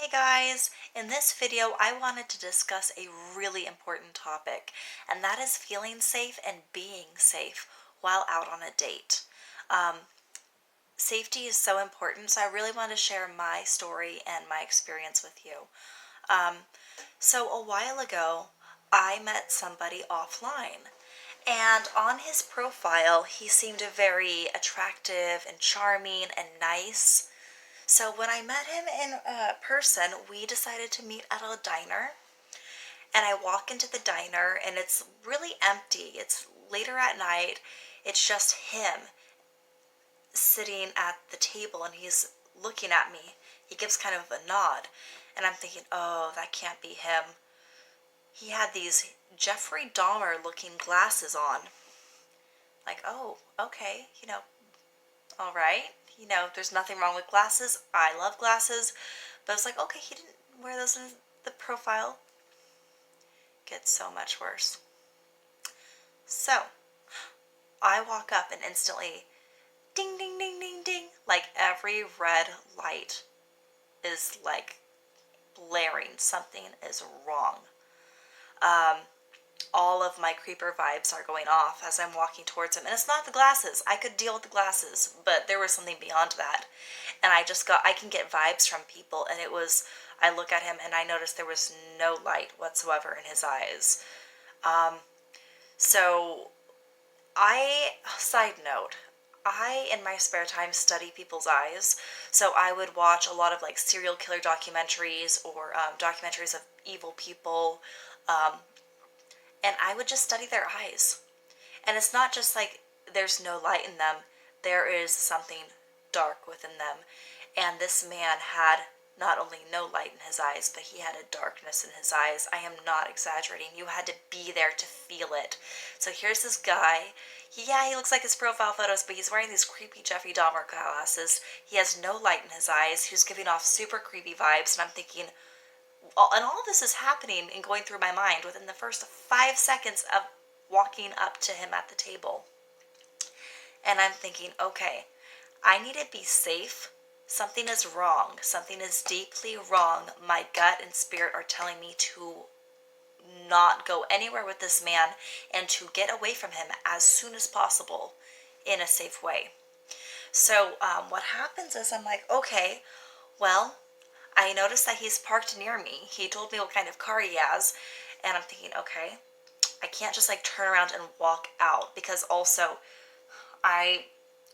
Hey guys, in this video I wanted to discuss a really important topic, and that is feeling safe and being safe while out on a date. Um, Safety is so important, so I really want to share my story and my experience with you. Um, so a while ago, I met somebody offline, and on his profile, he seemed very attractive and charming and nice. So when I met him in person, we decided to meet at a diner. And I walk into the diner and it's really empty. It's later at night. It's just him sitting at the table and he's looking at me. He gives kind of a nod. And I'm thinking, oh, that can't be him. He had these Jeffrey Dahmer looking glasses on. Like, oh, okay, all right. There's nothing wrong with glasses. I love glasses. But it's like, okay, he didn't wear those in the profile. Gets so much worse. So, I walk up and instantly, ding, ding, ding, ding, ding. Like every red light is like blaring. Something is wrong. Um, all of my creeper vibes are going off as I'm walking towards him. And it's not the glasses. I could deal with the glasses, but there was something beyond that. And I can get vibes from people, and I look at him and I noticed there was no light whatsoever in his eyes. Um, so side note, I, in my spare time, study people's eyes. So I would watch a lot of like serial killer documentaries or documentaries of evil people. Um, and I would just study their eyes. And it's not just like there's no light in them, there is something dark within them. And this man had not only no light in his eyes, but he had a darkness in his eyes. I am not exaggerating. You had to be there to feel it. So here's this guy. He looks like his profile photos, but he's wearing these creepy Jeffrey Dahmer glasses. He has no light in his eyes. He's giving off super creepy vibes, and I'm thinking, and all of this is happening and going through my mind within the first 5 seconds of walking up to him at the table. And I'm thinking, okay, I need to be safe. Something is wrong. Something is deeply wrong. My gut and spirit are telling me to not go anywhere with this man and to get away from him as soon as possible in a safe way. So what happens is I'm like, okay, well, I noticed that he's parked near me. He told me what kind of car he has, and I'm thinking, okay, I can't just like turn around and walk out, because also I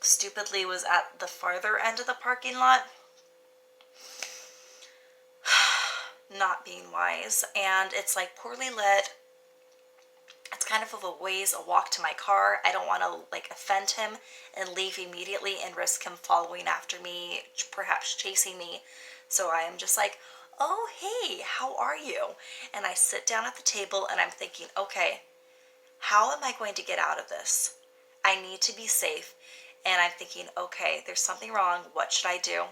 stupidly was at the farther end of the parking lot, not being wise, and it's like poorly lit. It's kind of a ways a walk to my car. I don't want to like offend him and leave immediately and risk him following after me, perhaps chasing me. So I am just like, oh, hey, how are you? And I sit down at the table and I'm thinking, okay, how am I going to get out of this? I need to be safe. And I'm thinking, okay, there's something wrong. What should I do?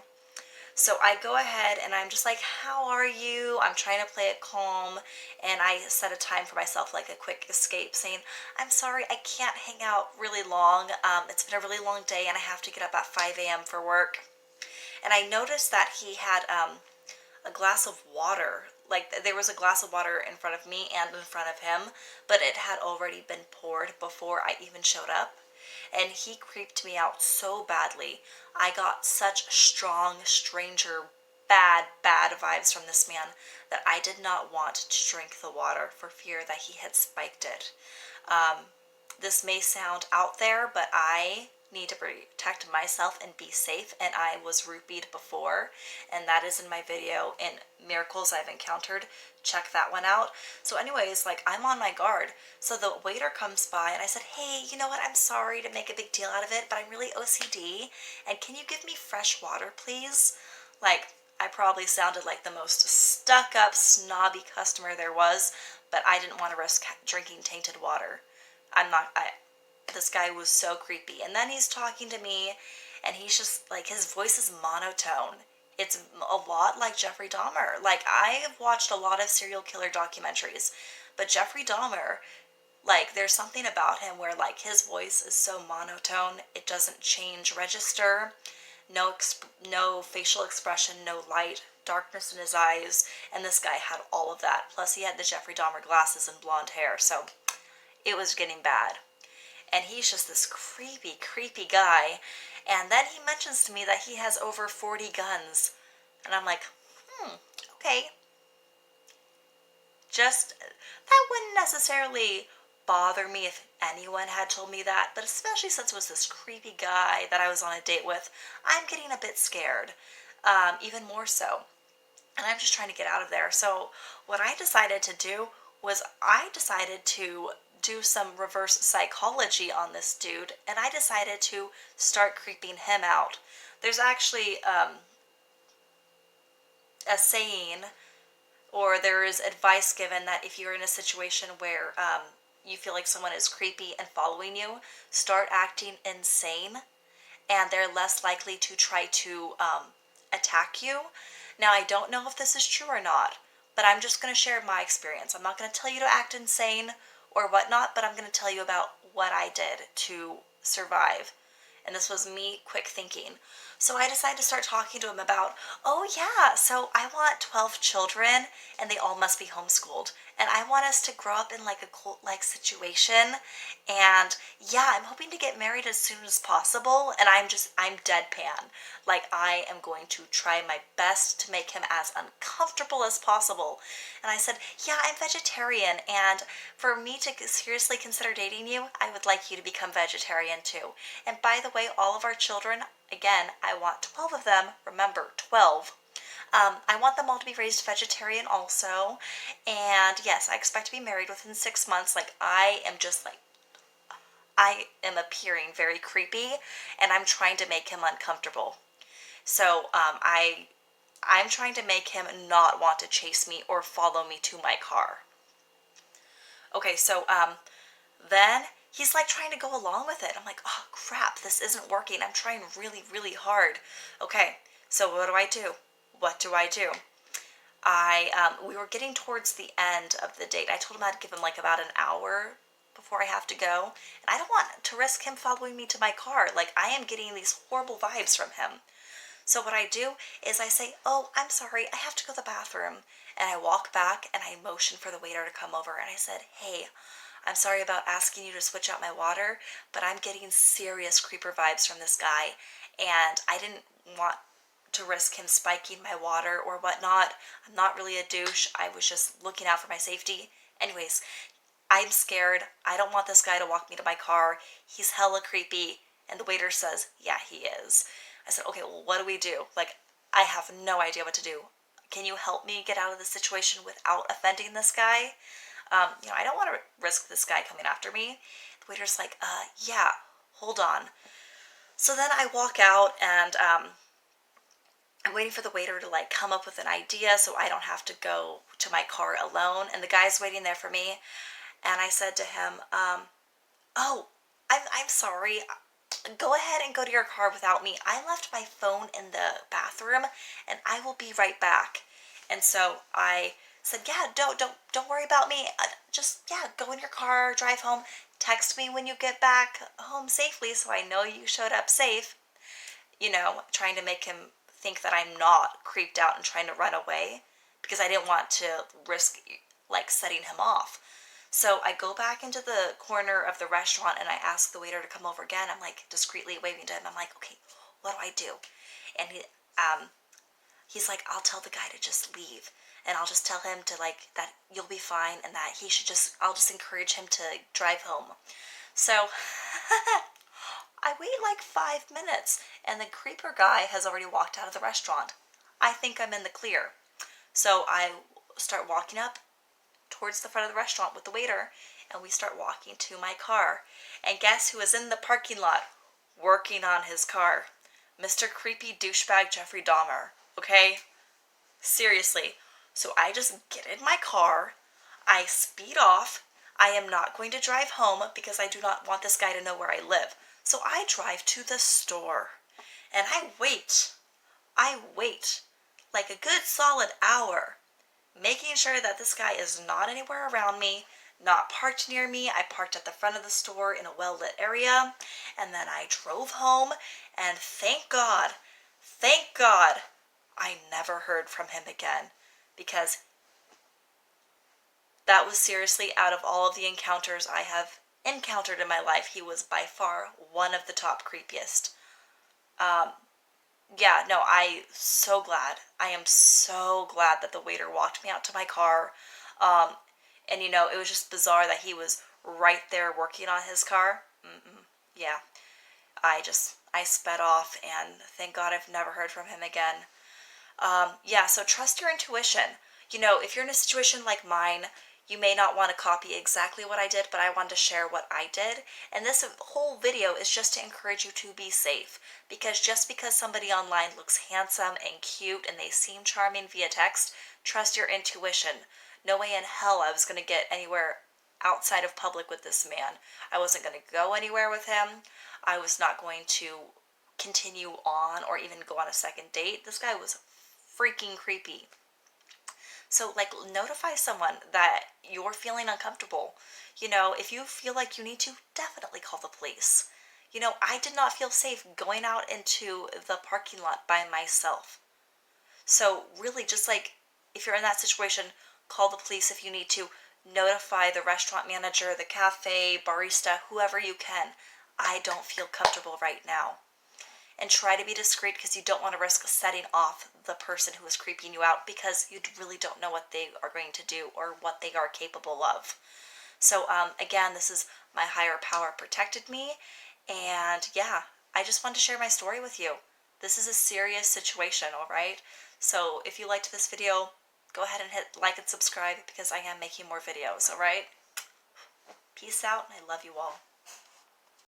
So I go ahead and I'm just like, how are you? I'm trying to play it calm. And I set a time for myself, like a quick escape, saying, I'm sorry, I can't hang out really long. It's been a really long day and I have to get up at 5 a.m. for work. And I noticed that he had a glass of water. Like there was a glass of water in front of me and in front of him, but it had already been poured before I even showed up. And he creeped me out so badly. I got such strong, stranger, bad vibes from this man that I did not want to drink the water for fear that he had spiked it. Um, this may sound out there, but I need to protect myself and be safe, and I was rupeed before, and that is in my video in miracles I've encountered. Check that one out. So anyways, like I'm on my guard. So the waiter comes by and I said, hey, you know what, I'm sorry to make a big deal out of it, but I'm really OCD, and can you give me fresh water, please? Like, I probably sounded like the most stuck up, snobby customer there was, but I didn't want to risk drinking tainted water. This guy was so creepy. And then he's talking to me, and he's just like, his voice is monotone. It's a lot like Jeffrey Dahmer. Like, I have watched a lot of serial killer documentaries, but Jeffrey Dahmer, like, there's something about him where, like, his voice is so monotone, it doesn't change register, no facial expression, no light, darkness in his eyes, and this guy had all of that. Plus, he had the Jeffrey Dahmer glasses and blonde hair, so it was getting bad. And he's just this creepy, creepy guy. And then he mentions to me that he has over 40 guns. And I'm like, okay. Just, that wouldn't necessarily bother me if anyone had told me that, but especially since it was this creepy guy that I was on a date with, I'm getting a bit scared, even more so. And I'm just trying to get out of there. So what I decided to do was I decided to do some reverse psychology on this dude, and I decided to start creeping him out. There's actually a saying, or there is advice given that if you're in a situation where you feel like someone is creepy and following you, start acting insane, and they're less likely to try to attack you. Now, I don't know if this is true or not, but I'm just going to share my experience. I'm not going to tell you to act insane or whatnot, but I'm going to tell you about what I did to survive. And this was me quick thinking. So I decided to start talking to him about, oh yeah, so I want 12 children and they all must be homeschooled. And I want us to grow up in like a cult-like situation. And yeah, I'm hoping to get married as soon as possible. And I'm deadpan. Like, I am going to try my best to make him as uncomfortable as possible. And I said, yeah, I'm vegetarian. And for me to seriously consider dating you, I would like you to become vegetarian too. And by the way, all of our children, again, I want 12 of them. Remember, 12. I want them all to be raised vegetarian also. And yes, I expect to be married within 6 months. Like, I am appearing very creepy, and I'm trying to make him uncomfortable. So I'm trying to make him not want to chase me or follow me to my car. Okay, so then he's like trying to go along with it. I'm like, oh crap, this isn't working. I'm trying really, really hard. Okay, so what do? What do? We were getting towards the end of the date. I told him I'd give him like about an hour before I have to go. And I don't want to risk him following me to my car. Like, I am getting these horrible vibes from him. So what I do is I say, oh, I'm sorry, I have to go to the bathroom. And I walk back and I motion for the waiter to come over. And I said, hey, I'm sorry about asking you to switch out my water, but I'm getting serious creeper vibes from this guy. And I didn't want to risk him spiking my water or whatnot. I'm not really a douche. I was just looking out for my safety. Anyways, I'm scared. I don't want this guy to walk me to my car. He's hella creepy. And the waiter says, yeah, he is. I said, okay, well, what do we do? Like, I have no idea what to do. Can you help me get out of this situation without offending this guy? I don't want to risk this guy coming after me. The waiter's like, yeah, hold on. So then I walk out and I'm waiting for the waiter to like come up with an idea so I don't have to go to my car alone. And the guy's waiting there for me. And I said to him, oh, I'm sorry. Go ahead and go to your car without me. I left my phone in the bathroom and I will be right back. And so I said, yeah, don't worry about me. Go in your car, drive home. Text me when you get back home safely so I know you showed up safe. Trying to make him think that I'm not creeped out and trying to run away because I didn't want to risk like setting him off. So I go back into the corner of the restaurant and I ask the waiter to come over again. I'm like discreetly waving to him. I'm like, okay, what do I do? And he's like, I'll tell the guy to just leave. And I'll just tell him to like, that you'll be fine and that I'll just encourage him to drive home. So I wait like 5 minutes and the creeper guy has already walked out of the restaurant. I think I'm in the clear. So I start walking up towards the front of the restaurant with the waiter, and we start walking to my car. And guess who is in the parking lot working on his car? Mr. Creepy Douchebag Jeffrey Dahmer. Okay? Seriously. So I just get in my car, I speed off. I am not going to drive home because I do not want this guy to know where I live. So I drive to the store, and I wait like a good solid hour, making sure that this guy is not anywhere around me, not parked near me. I parked at the front of the store in a well-lit area, and then I drove home, and thank God, I never heard from him again, because that was seriously, out of all of the encounters I have encountered in my life, he was by far one of the top creepiest. Um, yeah, no, I am so glad that the waiter walked me out to my car. Um, and it was just bizarre that he was right there working on his car. Yeah, I sped off, and thank God I've never heard from him again. Yeah, so trust your intuition. If you're in a situation like mine, you may not want to copy exactly what I did, but I wanted to share what I did. And this whole video is just to encourage you to be safe. Because just because somebody online looks handsome and cute and they seem charming via text, trust your intuition. No way in hell I was going to get anywhere outside of public with this man. I wasn't going to go anywhere with him. I was not going to continue on or even go on a second date. This guy was freaking creepy. So, like, notify someone that you're feeling uncomfortable. If you feel like you need to, definitely call the police. I did not feel safe going out into the parking lot by myself. So, really, just like, if you're in that situation, call the police if you need to. Notify the restaurant manager, the cafe, barista, whoever you can. I don't feel comfortable right now. And try to be discreet, because you don't want to risk setting off the person who is creeping you out, because you really don't know what they are going to do or what they are capable of. So again, this is my higher power protected me, and yeah, I just wanted to share my story with you. This is a serious situation, all right? So if you liked this video, go ahead and hit like and subscribe, because I am making more videos, all right? Peace out, and I love you all.